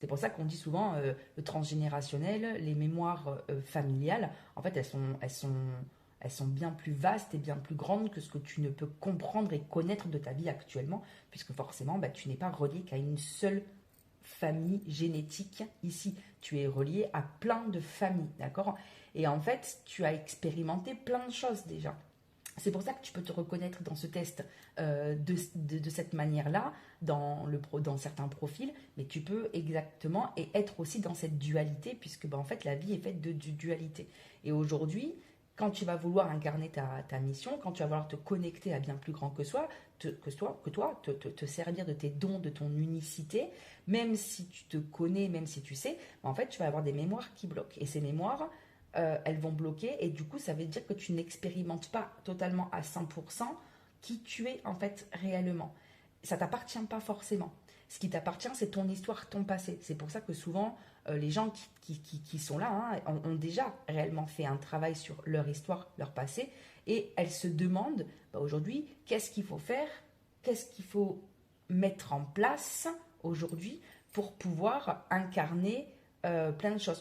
C'est pour ça qu'on dit souvent le transgénérationnel, les mémoires familiales, en fait, elles sont bien plus vastes et bien plus grandes que ce que tu ne peux comprendre et connaître de ta vie actuellement, puisque forcément, bah, tu n'es pas relié qu'à une seule famille génétique ici. Tu es relié à plein de familles, d'accord? Et en fait, tu as expérimenté plein de choses déjà. C'est pour ça que tu peux te reconnaître dans ce test de cette manière-là, dans certains profils, mais tu peux exactement et être aussi dans cette dualité, puisque bah, en fait la vie est faite de dualité. Et aujourd'hui, quand tu vas vouloir incarner ta mission, quand tu vas vouloir te connecter à bien plus grand que soi, que toi te servir de tes dons, de ton unicité, même si tu te connais, même si tu sais, en fait tu vas avoir des mémoires qui bloquent. Et ces mémoires, elles vont bloquer et du coup ça veut dire que tu n'expérimentes pas totalement à 100% qui tu es en fait réellement. Ça t'appartient pas forcément. Ce qui t'appartient, c'est ton histoire, ton passé. C'est pour ça que souvent les gens qui sont là ont déjà réellement fait un travail sur leur histoire, leur passé, et elles se demandent bah, aujourd'hui qu'est-ce qu'il faut faire, qu'est-ce qu'il faut mettre en place aujourd'hui pour pouvoir incarner plein de choses.